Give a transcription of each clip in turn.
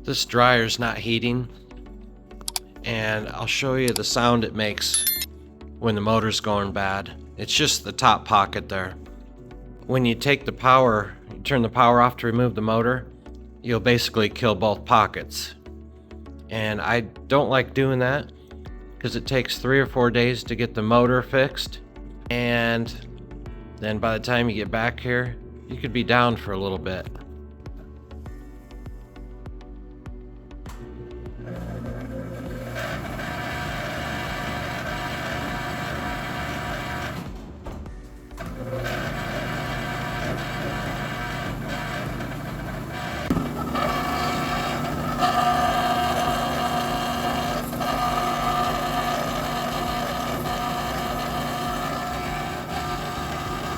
This dryer's not heating, and I'll show you the sound it makes when the motor's going bad. It's just the top pocket there. When you take the power, you turn the power off to remove the motor, you'll basically kill both pockets. And I don't like doing that because it takes 3 or 4 days to get the motor fixed, and then by the time you get back here, you could be down for a little bit.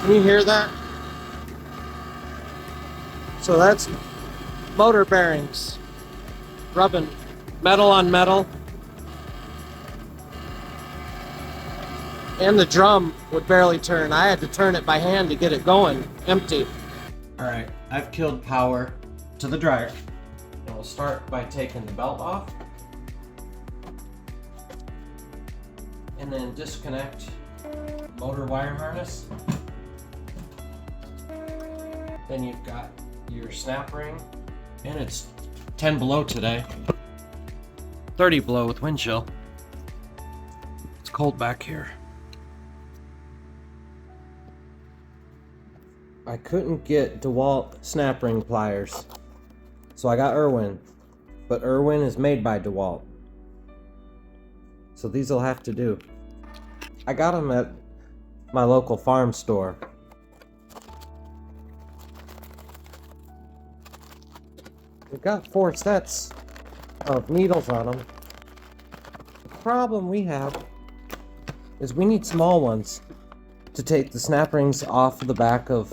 Can you hear that? So that's motor bearings rubbing metal on metal. And the drum would barely turn. I had to turn it by hand to get it going, empty. Alright, I've killed power to the dryer. And we'll start by taking the belt off. And then disconnect motor wire harness. Then you've got your snap ring, and it's 10 below today. 30 below with wind chill. It's cold back here. I couldn't get DeWalt snap ring pliers, so I got Irwin, but Irwin is made by DeWalt. So these will have to do. I got them at my local farm store. We've got 4 sets of needles on them. The problem we have is we need small ones to take the snap rings off of the back of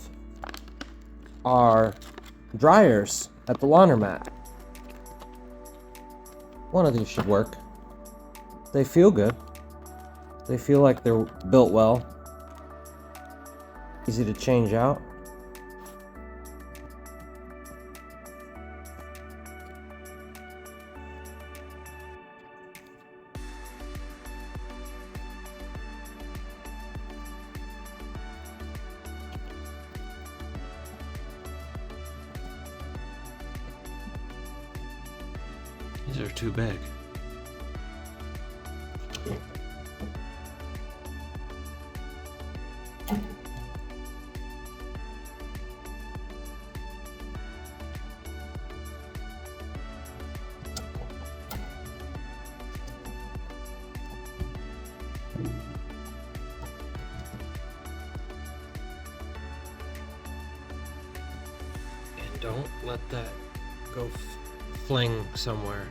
our dryers at the laundromat. One of these should work. They feel good. They feel like they're built well. Easy to change out. These are too big. And don't let that go fling somewhere.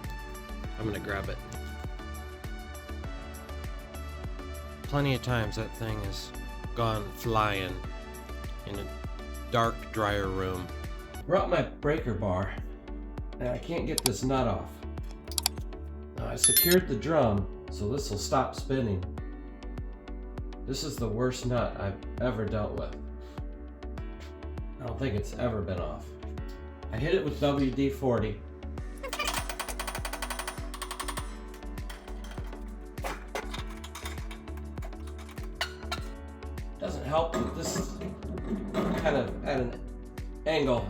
I'm gonna grab it. Plenty of times that thing has gone flying in a dark dryer room. Brought my breaker bar, and I can't get this nut off. Now I secured the drum, so this will stop spinning. This is the worst nut I've ever dealt with. I don't think it's ever been off. I hit it with WD-40. Doesn't help that this is kind of at an angle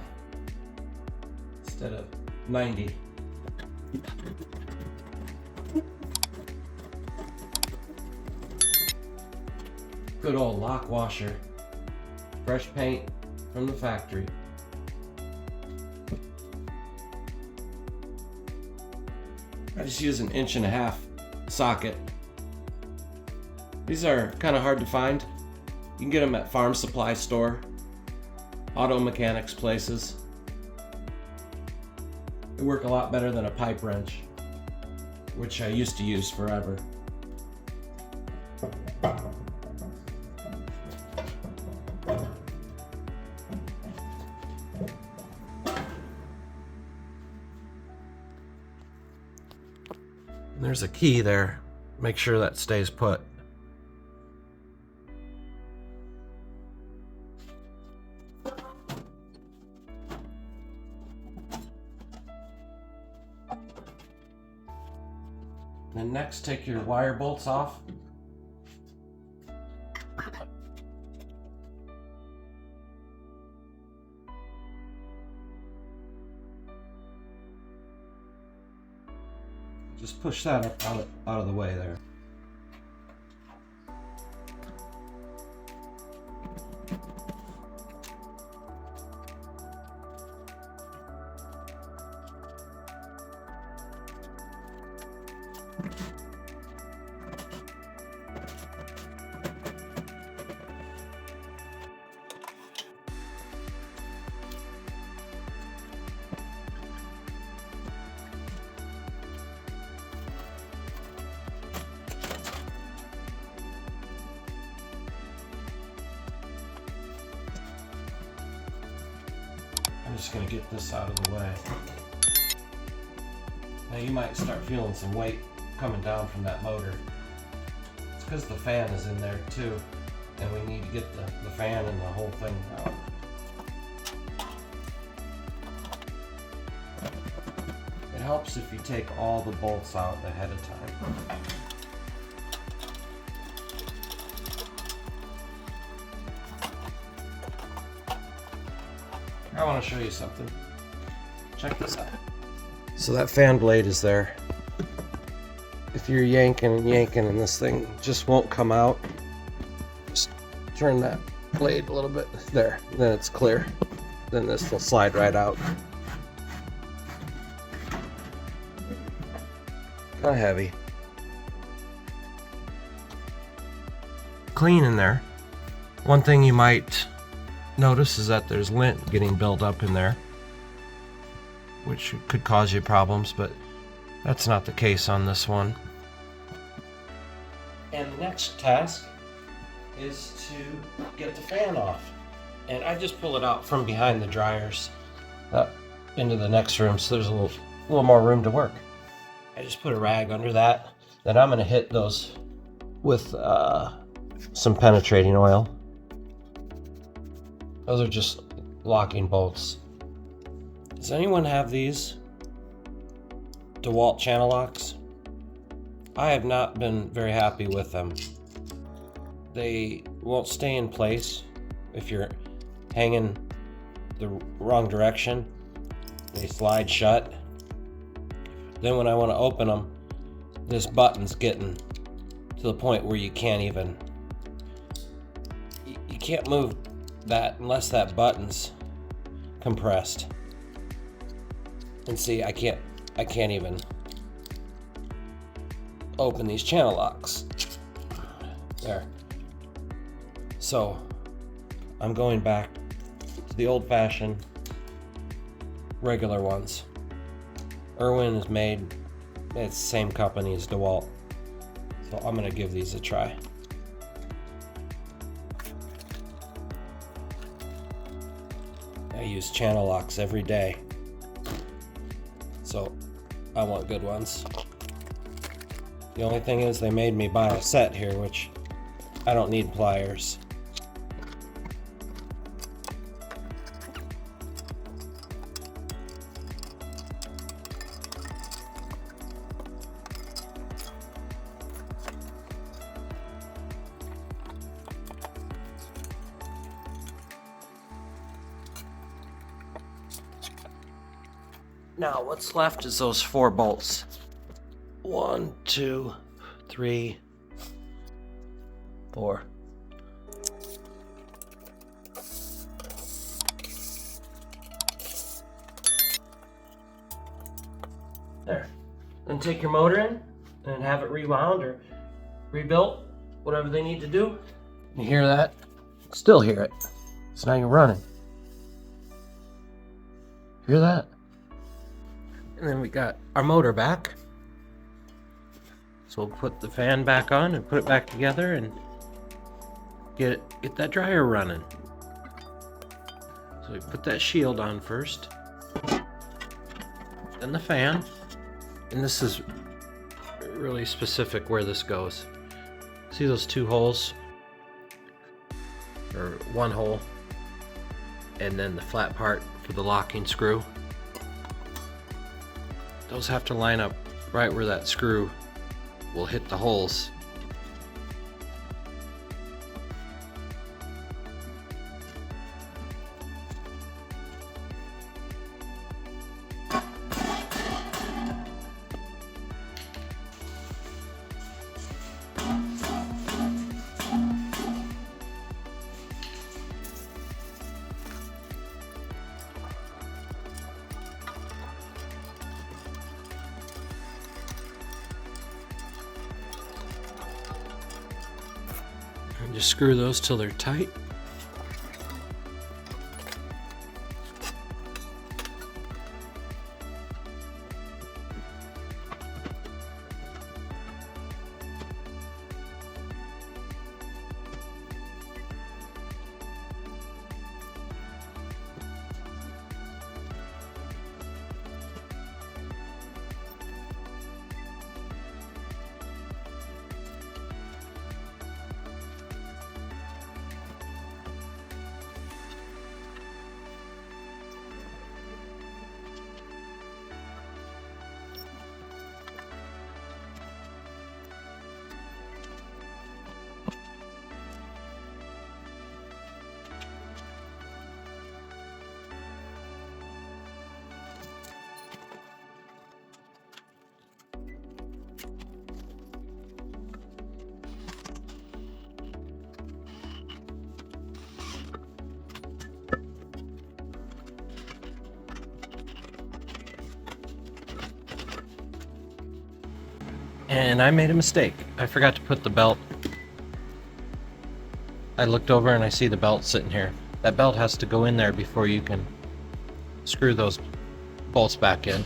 instead of 90. Good old lock washer. Fresh paint from the factory. I just use an 1.5 inch socket. These are kind of hard to find. You can get them at farm supply store, auto mechanics places. They work a lot better than a pipe wrench, which I used to use forever. And there's a key there. Make sure that stays put. And next, take your wire bolts off. Just push that up out of the way there. I'm just going to get this out of the way. Now you might start feeling some weight coming down from that motor. It's because the fan is in there too, and we need to get the fan and the whole thing out. It helps if you take all the bolts out ahead of time. I want to show you something. Check this out. So that fan blade is there. If you're yanking and yanking and this thing just won't come out, just turn that blade a little bit there. Then it's clear. Then this will slide right out. Kind of heavy. Clean in there. One thing you might notice is that there's lint getting built up in there, which could cause you problems, but that's not the case on this one. And the next task is to get the fan off. And I just pull it out from behind the dryers into the next room, so there's a little more room to work. I just put a rag under that. Then I'm going to hit those with some penetrating oil. Those are just locking bolts. Does anyone have these DeWalt channel locks? I have not been very happy with them. They won't stay in place if you're hanging the wrong direction. They slide shut. Then when I want to open them, this button's getting to the point where you can't even, you can't move that unless that button's compressed. And see, I can't even open these channel locks. There. So I'm going back to the old-fashioned regular ones. Irwin is made, it's the same company as DeWalt. So I'm gonna give these a try. I use channel locks every day, so I want good ones. The only thing is they made me buy a set here, which I don't need pliers. Now what's left is those 4 bolts. 1, 2, 3, 4. There. Then take your motor in and have it rewound or rebuilt, whatever they need to do. You hear that? Still hear it. It's not even running. Hear that? And then we got our motor back. So we'll put the fan back on and put it back together and get that dryer running. So we put that shield on first, then the fan, and this is really specific where this goes. See those 2 holes, or 1 hole, and then the flat part for the locking screw. Those have to line up right where that screw will hit the holes. And just screw those till they're tight. And I made a mistake. I forgot to put the belt. I looked over and I see the belt sitting here. That belt has to go in there before you can screw those bolts back in.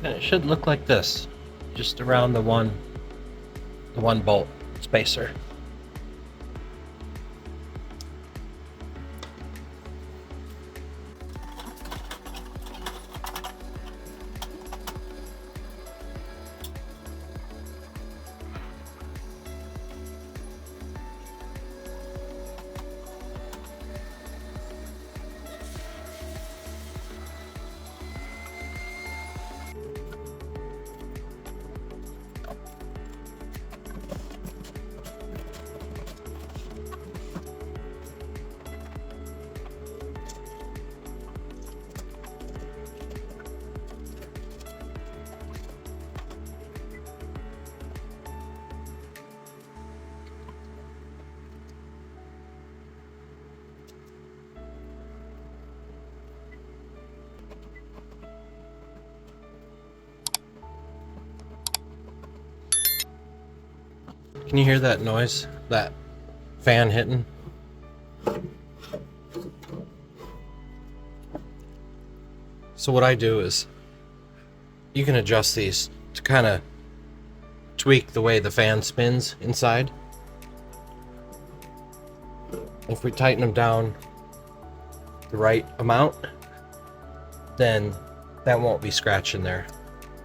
And it should look like this, just around the one bolt spacer. Can you hear that noise? That fan hitting? So what I do is, you can adjust these to kind of tweak the way the fan spins inside. If we tighten them down the right amount, then that won't be scratching there.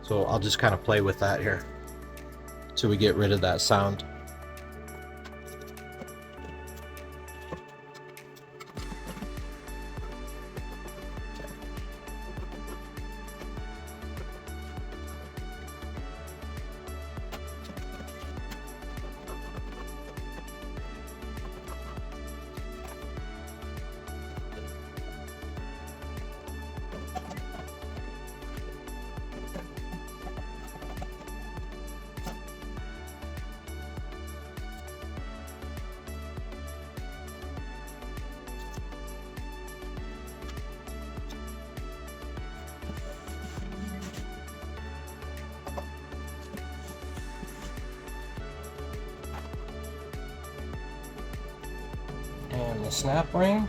So I'll just kind of play with that here so we get rid of that sound. And the snap ring.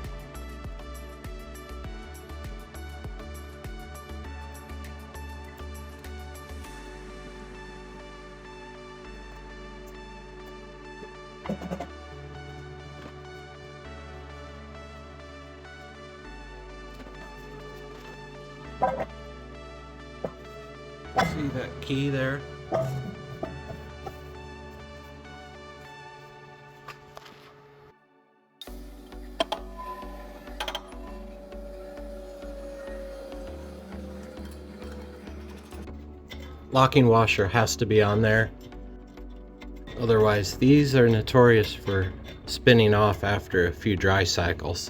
See See that key there? Locking washer has to be on there. Otherwise, these are notorious for spinning off after a few dry cycles.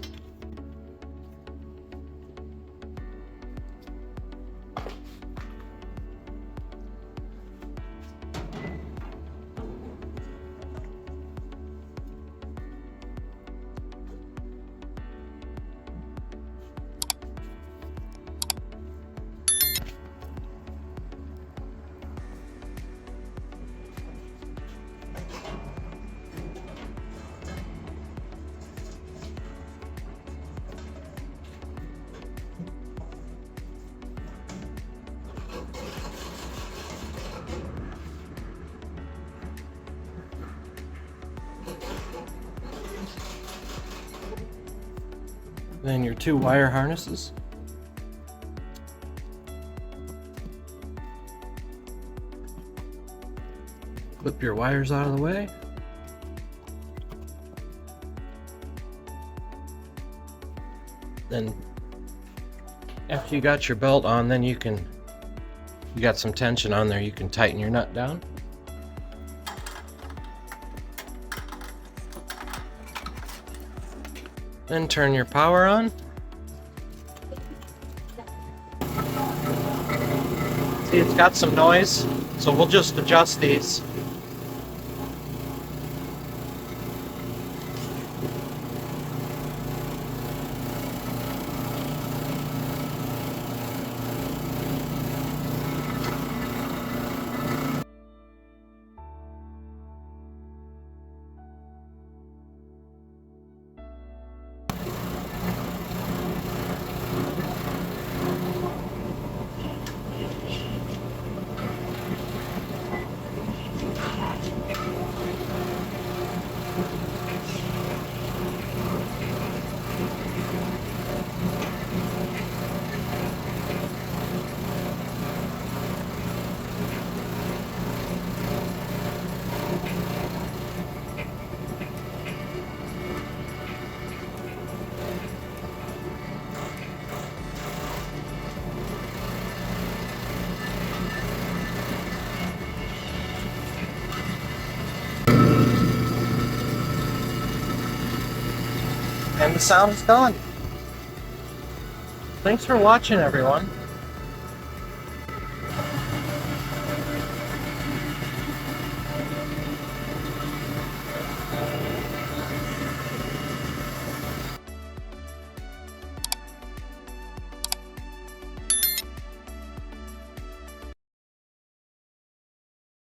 Then your 2 wire harnesses. Clip your wires out of the way. Then after you got your belt on, then you got some tension on there, you can tighten your nut down. Then turn your power on. See, it's got some noise, so we'll just adjust these. And the sound is gone. Thanks for watching, everyone.